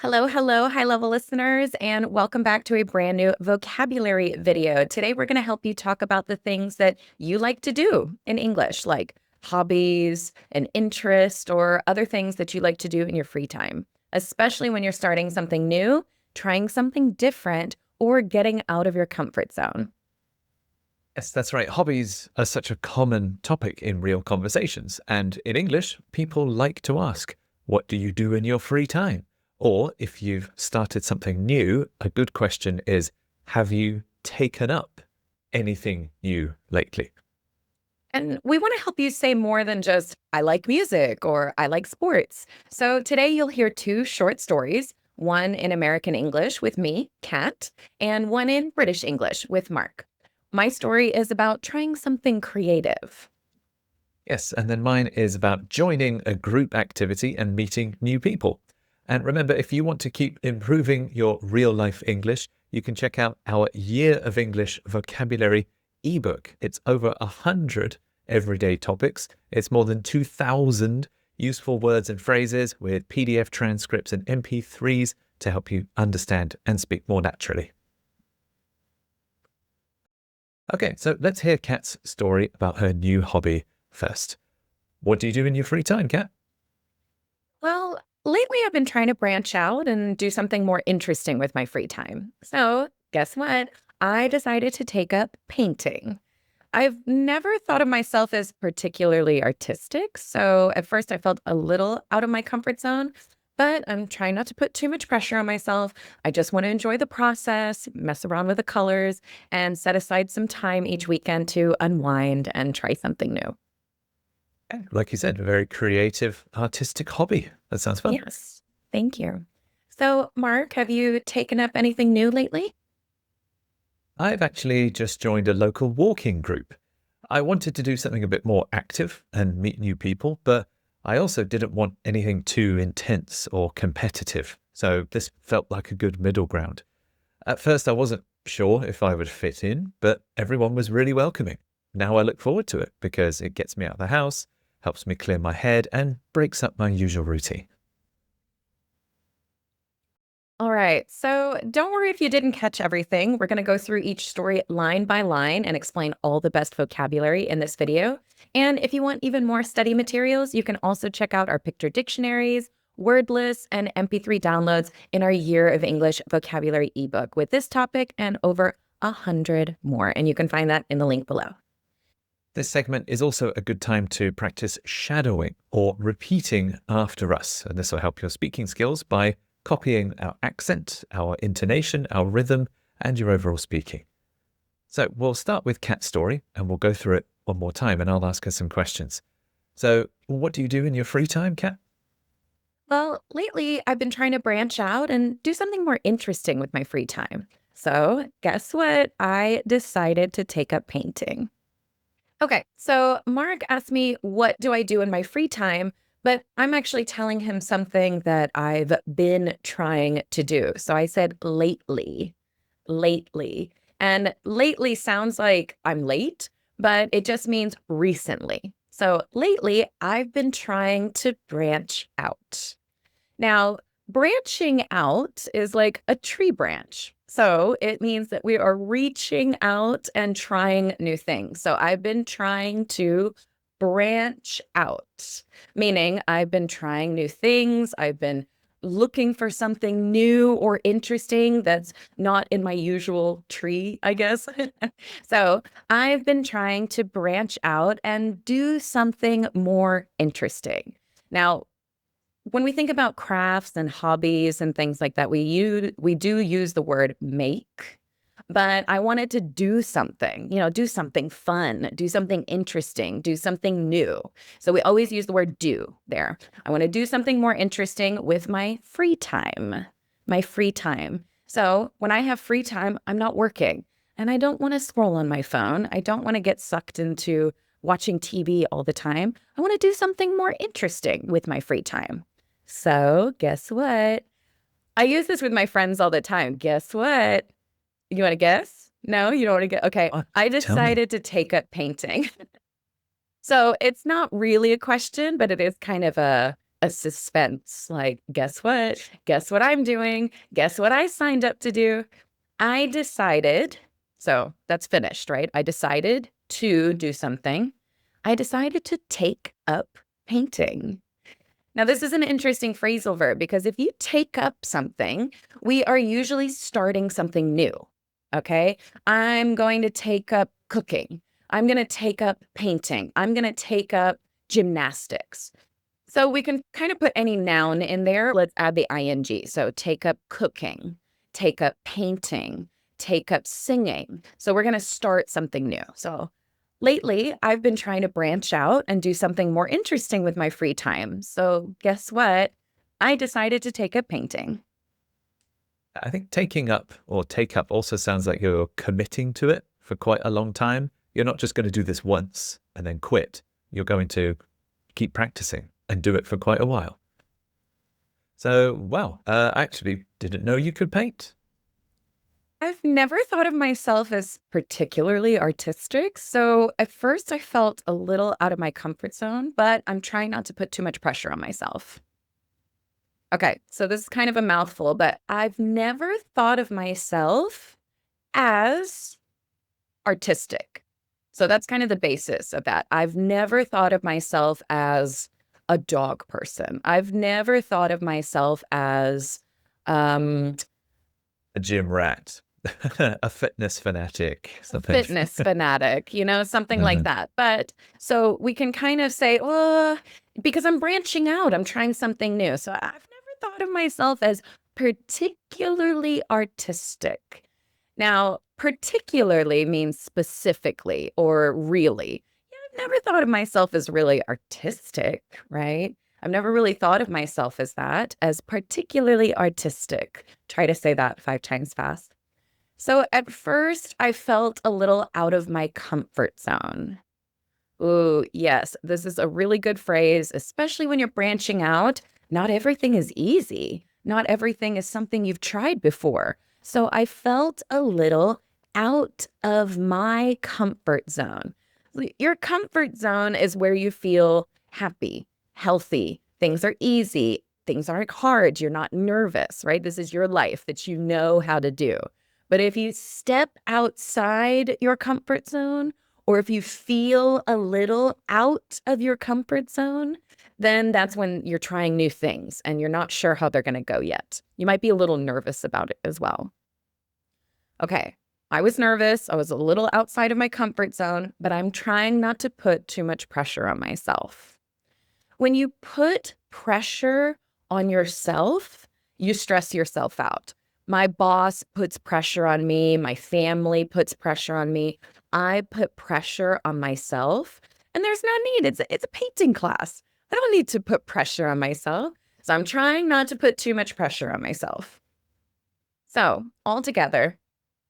Hello, hello, high level listeners, and welcome back to a brand new vocabulary video. Today, we're going to help you talk about the things that you like to do in English, like hobbies, an interest, or other things that you like to do in your free time, especially when you're starting something new, trying something different, or getting out of your comfort zone. Yes, that's right. Hobbies are such a common topic in real conversations. And in English, people like to ask, what do you do in your free time? Or if you've started something new, a good question is, have you taken up anything new lately? And we want to help you say more than just, I like music or I like sports. So today you'll hear two short stories, one in American English with me, Kat, and one in British English with Mark. My story is about trying something creative. Yes, and then mine is about joining a group activity and meeting new people. And remember, if you want to keep improving your real life English, you can check out our Year of English vocabulary ebook. It's over 100 everyday topics. It's more than 2,000 useful words and phrases with PDF transcripts and MP3s to help you understand and speak more naturally. Okay, so let's hear Kat's story about her new hobby first. What do you do in your free time, Kat? Well, lately I've been trying to branch out and do something more interesting with my free time. So, guess what? I decided to take up painting. I've never thought of myself as particularly artistic, so at first I felt a little out of my comfort zone, but I'm trying not to put too much pressure on myself. I just want to enjoy the process, mess around with the colors, and set aside some time each weekend to unwind and try something new. Like you said, a very creative, artistic hobby. That sounds fun. Yes, thank you. So, Mark, have you taken up anything new lately? I've actually just joined a local walking group. I wanted to do something a bit more active and meet new people, but I also didn't want anything too intense or competitive. So this felt like a good middle ground. At first, I wasn't sure if I would fit in, but everyone was really welcoming. Now I look forward to it because it gets me out of the house, helps me clear my head, and breaks up my usual routine. All right. So don't worry if you didn't catch everything. We're going to go through each story line by line and explain all the best vocabulary in this video. And if you want even more study materials, you can also check out our picture dictionaries, word lists, and MP3 downloads in our Year of English vocabulary ebook with this topic and over 100 more. And you can find that in the link below. This segment is also a good time to practice shadowing or repeating after us. And this will help your speaking skills by copying our accent, our intonation, our rhythm, and your overall speaking. So we'll start with Kat's story and we'll go through it one more time and I'll ask her some questions. So what do you do in your free time, Kat? Well, lately I've been trying to branch out and do something more interesting with my free time. So, guess what? I decided to take up painting. Okay, so Mark asked me, what do I do in my free time? But I'm actually telling him something that I've been trying to do. So I said lately. And lately sounds like I'm late, but it just means recently. So lately, I've been trying to branch out. Now, branching out is like a tree branch. So it means that we are reaching out and trying new things. So I've been trying to branch out, meaning I've been trying new things. I've been looking for something new or interesting that's not in my usual tree, I guess. So I've been trying to branch out and do something more interesting. Now, when we think about crafts and hobbies and things like that, we do use the word make, but I wanted to do something, do something fun, do something interesting, do something new. So we always use the word do there. I want to do something more interesting with my free time. My free time. So when I have free time, I'm not working and I don't want to scroll on my phone. I don't want to get sucked into watching TV all the time. I want to do something more interesting with my free time. So, guess what? I use this with my friends all the time. Guess what? You want to guess? No, you don't want to get. Okay. Oh, I tell me. decided to take up painting. So, it's not really a question, but it is kind of a a suspense. Like, guess what? Guess what I'm doing? Guess what I signed up to do? I decided, so that's finished, right? I decided to do something. I decided to take up painting. Now, this is an interesting phrasal verb because if you take up something, we are usually starting something new. Okay. I'm going to take up cooking. I'm going to take up painting. I'm going to take up gymnastics. So we can kind of put any noun in there. Let's add the ing. So take up cooking, take up painting, take up singing. So we're going to start something new. So lately, I've been trying to branch out and do something more interesting with my free time. So guess what? I decided to take up painting. I think taking up or take up also sounds like you're committing to it for quite a long time. You're not just going to do this once and then quit. You're going to keep practicing and do it for quite a while. So, wow, I actually didn't know you could paint. I've never thought of myself as particularly artistic. So at first I felt a little out of my comfort zone, but I'm trying not to put too much pressure on myself. Okay, so this is kind of a mouthful, but I've never thought of myself as artistic. So that's kind of the basis of that. I've never thought of myself as a dog person. I've never thought of myself as A gym rat, a fitness fanatic, something. fitness fanatic, something like that. But so we can kind of say, oh, because I'm branching out, I'm trying something new. So I've never thought of myself as particularly artistic. Now, particularly means specifically or really. Yeah, I've never thought of myself as really artistic, right? I've never really thought of myself as that, as particularly artistic. Try to say that 5 times fast. So at first, I felt a little out of my comfort zone. Ooh, yes, this is a really good phrase, especially when you're branching out. Not everything is easy. Not everything is something you've tried before. So I felt a little out of my comfort zone. Your comfort zone is where you feel happy, healthy, things are easy, things aren't hard, you're not nervous, right? This is your life that you know how to do. But if you step outside your comfort zone, or if you feel a little out of your comfort zone, then that's when you're trying new things and you're not sure how they're going to go yet. You might be a little nervous about it as well. Okay, I was nervous. I was a little outside of my comfort zone, but I'm trying not to put too much pressure on myself. When you put pressure on yourself, you stress yourself out. My boss puts pressure on me. My family puts pressure on me. I put pressure on myself, and there's no need. It's a painting class. I don't need to put pressure on myself. So I'm trying not to put too much pressure on myself. So altogether,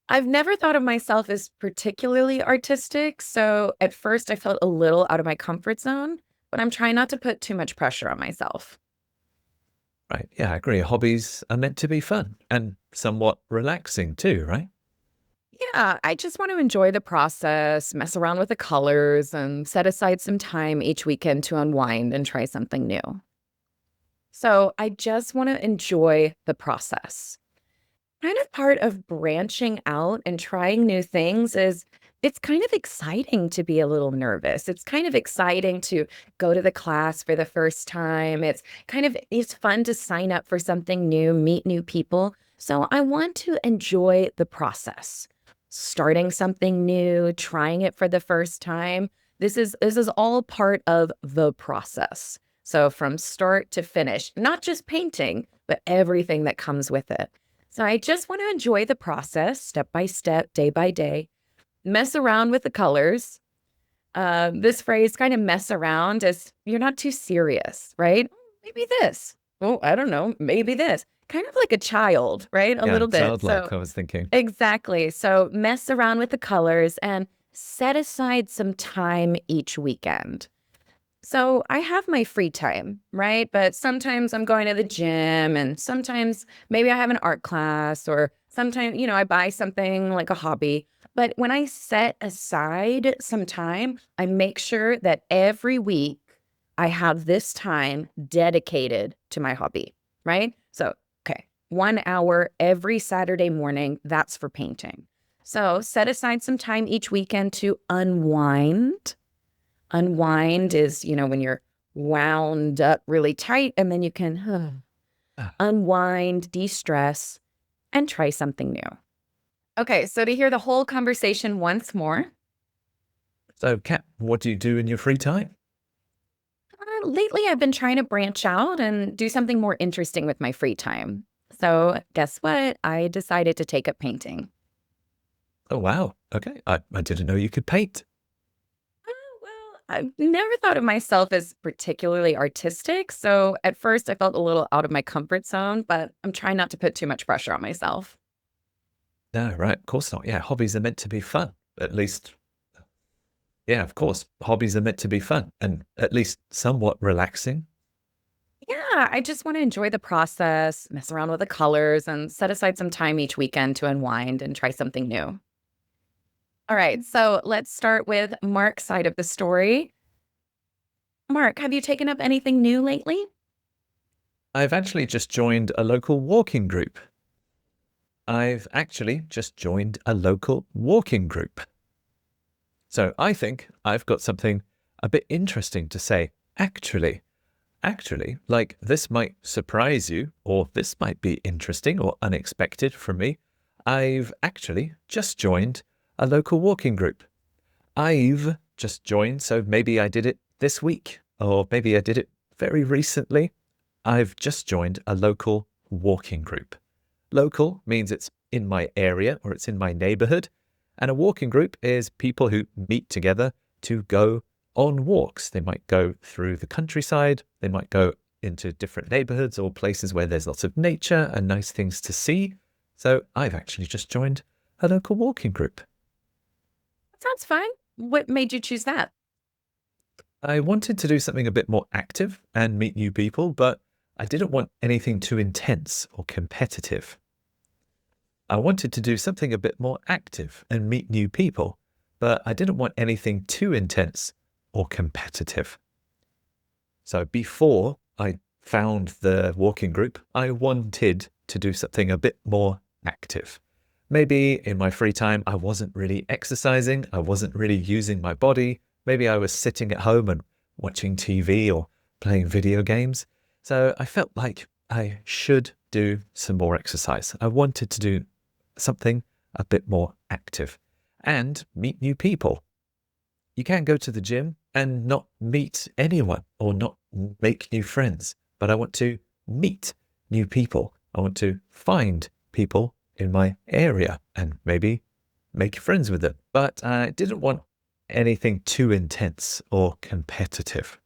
I've never thought of myself as particularly artistic. So at first I felt a little out of my comfort zone, but I'm trying not to put too much pressure on myself. Right. Yeah, I agree. Hobbies are meant to be fun and somewhat relaxing too, right? Yeah, I just want to enjoy the process, mess around with the colors, and set aside some time each weekend to unwind and try something new. So I just want to enjoy the process. Kind of part of branching out and trying new things is it's kind of exciting to be a little nervous. It's kind of exciting to go to the class for the first time. It's fun to sign up for something new, meet new people. So I want to enjoy the process. Starting something new, trying it for the first time. This is all part of the process. So from start to finish, not just painting, but everything that comes with it. So I just want to enjoy the process step by step, day by day, mess around with the colors. This phrase kind of mess around as you're not too serious, right? Maybe this. Oh, I don't know. Maybe this. Kind of like a child, right? A Yeah, little bit. childlike, So I was thinking. exactly. So mess around with the colors and set aside some time each weekend. So I have my free time, right? But sometimes I'm going to the gym and sometimes maybe I have an art class or sometimes, I buy something like a hobby. But when I set aside some time, I make sure that every week I have this time dedicated to my hobby, right? So, okay, 1 hour every Saturday morning, that's for painting. So set aside some time each weekend to unwind. Unwind is, when you're wound up really tight and then you can Ah, unwind, de-stress, and try something new. Okay, so to hear the whole conversation once more, So, Kat, what do you do in your free time? lately I've been trying to branch out and do something more interesting with my free time. So guess what? I decided to take up painting. Oh, wow. Okay. I didn't know you could paint. Well, I've never thought of myself as particularly artistic. So at first I felt a little out of my comfort zone, but I'm trying not to put too much pressure on myself. No, right. Of course not. Yeah. Hobbies are meant to be fun. At least, yeah, of course. Hobbies are meant to be fun and at least somewhat relaxing. Yeah, I just want to enjoy the process, mess around with the colors, and set aside some time each weekend to unwind and try something new. All right, so let's start with Mark's side of the story. Mark, have you taken up anything new lately? I've actually just joined a local walking group. I've actually just joined a local walking group. So I think I've got something a bit interesting to say. Actually, like this might surprise you, or this might be interesting or unexpected from me. I've actually just joined a local walking group. I've just joined, so maybe I did it this week, or maybe I did it very recently. I've just joined a local walking group. Local means it's in my area or it's in my neighborhood. And a walking group is people who meet together to go on walks. They might go through the countryside. They might go into different neighborhoods or places where there's lots of nature and nice things to see. So I've actually just joined a local walking group. Sounds fine. What made you choose that? I wanted to do something a bit more active and meet new people, but I didn't want anything too intense or competitive. I wanted to do something a bit more active and meet new people, but I didn't want anything too intense or competitive. So before I found the walking group, I wanted to do something a bit more active. Maybe in my free time, I wasn't really exercising. I wasn't really using my body. Maybe I was sitting at home and watching TV or playing video games. So I felt like I should do some more exercise. I wanted to do something a bit more active and meet new people. You can go to the gym and not meet anyone or not make new friends, but I want to meet new people. I want to find people in my area and maybe make friends with them. But I didn't want anything too intense or competitive.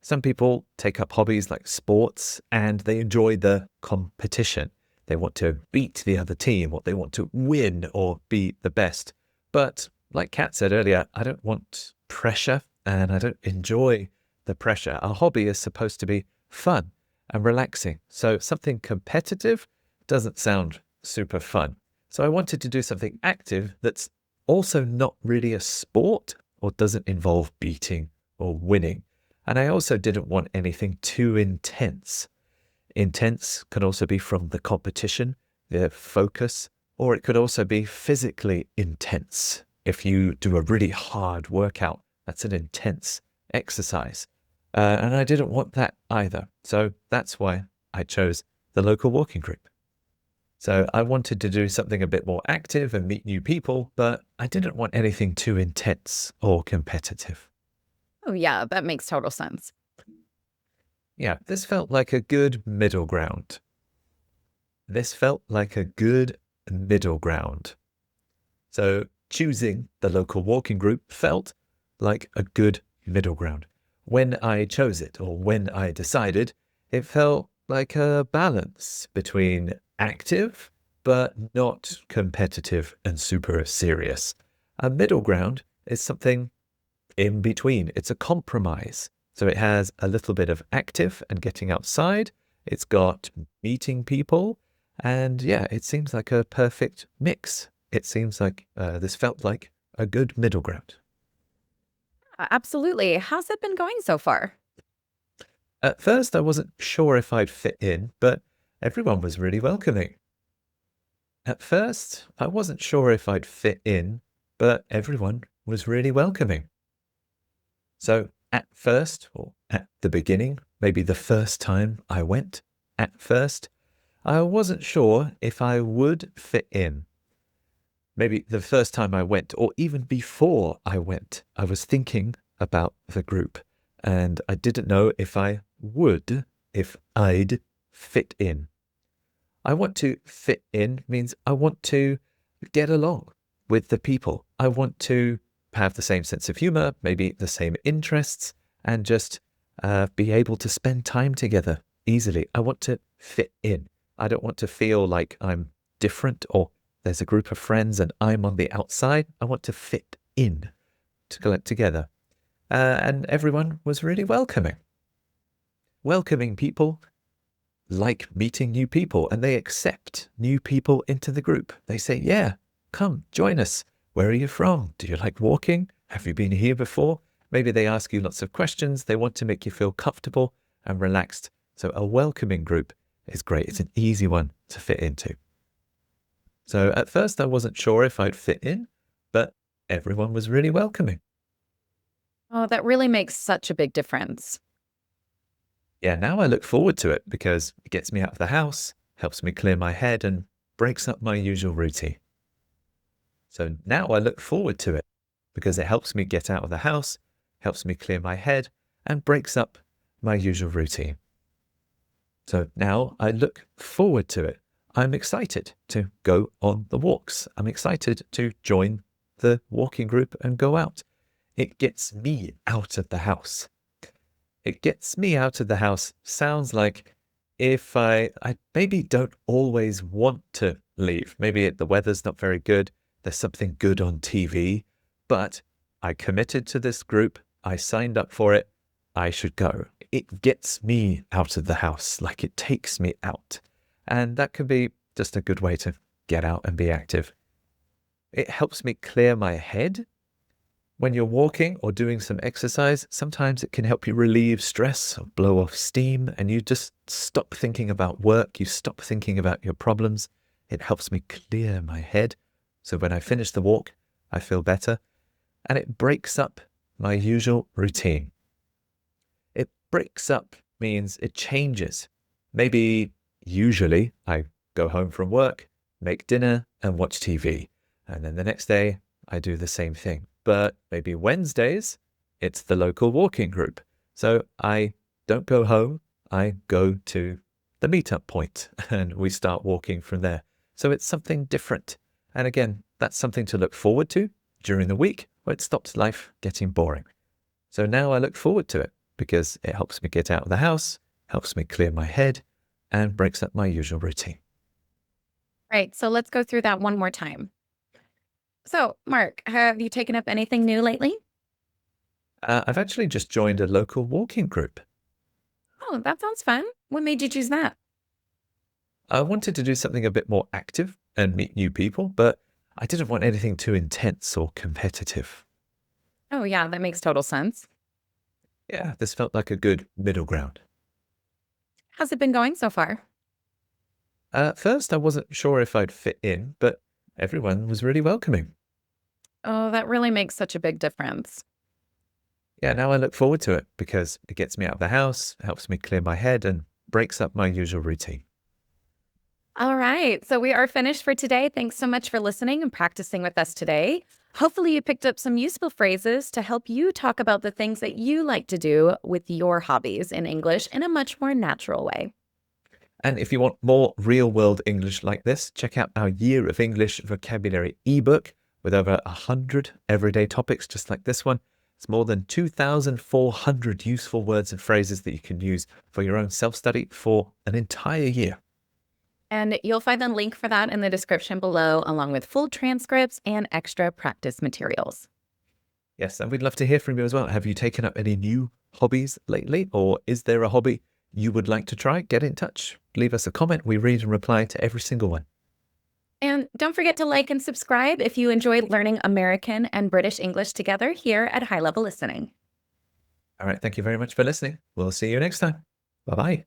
Some people take up hobbies like sports and they enjoy the competition. They want to beat the other team or they want to win or be the best. But like Kat said earlier, I don't want pressure and I don't enjoy the pressure. A hobby is supposed to be fun and relaxing. So something competitive doesn't sound super fun. So I wanted to do something active that's also not really a sport or doesn't involve beating or winning. And I also didn't want anything too intense. Intense can also be from the competition, the focus, or it could also be physically intense. If you do a really hard workout, that's an intense exercise. And I didn't want that either. So that's why I chose the local walking group. So I wanted to do something a bit more active and meet new people, but I didn't want anything too intense or competitive. Oh, yeah, that makes total sense. Yeah, this felt like a good middle ground. This felt like a good middle ground. So choosing the local walking group felt like a good middle ground. When I chose it or when I decided, it felt like a balance between active but not competitive and super serious. A middle ground is something in between. It's a compromise. So it has a little bit of active and getting outside. It's got meeting people. And yeah, it seems like a perfect mix. It seems like this felt like a good middle ground. Absolutely. How's it been going so far? At first, I wasn't sure if I'd fit in, but everyone was really welcoming. At first, I wasn't sure if I'd fit in, but everyone was really welcoming. So at first, or at the beginning, maybe the first time I went, at first, I wasn't sure if I would fit in. Maybe the first time I went, or even before I went, I was thinking about the group, and I didn't know if I'd fit in. I want to fit in means I want to get along with the people. I want to have the same sense of humor, maybe the same interests, and just be able to spend time together easily. I want to fit in. I don't want to feel like I'm different or there's a group of friends and I'm on the outside. I want to fit in to collect together. And everyone was really welcoming. Welcoming people like meeting new people, and they accept new people into the group. They say, yeah, come, join us. Where are you from? Do you like walking? Have you been here before? Maybe they ask you lots of questions. They want to make you feel comfortable and relaxed. So a welcoming group is great. It's an easy one to fit into. So at first I wasn't sure if I'd fit in, but everyone was really welcoming. Oh, that really makes such a big difference. Yeah, now I look forward to it because it gets me out of the house, helps me clear my head, and breaks up my usual routine. So now I look forward to it because it helps me get out of the house, helps me clear my head, and breaks up my usual routine. So now I look forward to it. I'm excited to go on the walks. I'm excited to join the walking group and go out. It gets me out of the house. It gets me out of the house sounds like if I maybe don't always want to leave. Maybe the weather's not very good. There's something good on TV, but I committed to this group. I signed up for it. I should go. It gets me out of the house, like it takes me out. And that could be just a good way to get out and be active. It helps me clear my head. When you're walking or doing some exercise, sometimes it can help you relieve stress or blow off steam, and you just stop thinking about work. You stop thinking about your problems. It helps me clear my head. So when I finish the walk, I feel better. And it breaks up my usual routine. It breaks up means it changes. Maybe usually I go home from work, make dinner, and watch TV. And then the next day, I do the same thing. But maybe Wednesdays, it's the local walking group. So I don't go home. I go to the meetup point and we start walking from there. So it's something different. And again, that's something to look forward to during the week where it stops life getting boring. So now I look forward to it because it helps me get out of the house, helps me clear my head, and breaks up my usual routine. Right. So let's go through that one more time. So, Mark, have you taken up anything new lately? I've actually just joined a local walking group. Oh, that sounds fun. What made you choose that? I wanted to do something a bit more active and meet new people, but I didn't want anything too intense or competitive. Oh, yeah, that makes total sense. Yeah, this felt like a good middle ground. How's it been going so far? At first, I wasn't sure if I'd fit in, but everyone was really welcoming. Oh, that really makes such a big difference. Yeah, now I look forward to it because it gets me out of the house, helps me clear my head, and breaks up my usual routine. All right. So we are finished for today. Thanks so much for listening and practicing with us today. Hopefully, you picked up some useful phrases to help you talk about the things that you like to do with your hobbies in English in a much more natural way. And if you want more real-world English like this, check out our Year of English Vocabulary ebook with over 100 everyday topics just like this one. It's more than 2,400 useful words and phrases that you can use for your own self-study for an entire year. And you'll find the link for that in the description below, along with full transcripts and extra practice materials. Yes, and we'd love to hear from you as well. Have you taken up any new hobbies lately? Or is there a hobby you would like to try? Get in touch. Leave us a comment. We read and reply to every single one. And don't forget to like and subscribe if you enjoyed learning American and British English together here at High Level Listening. All right, thank you very much for listening. We'll see you next time. Bye bye.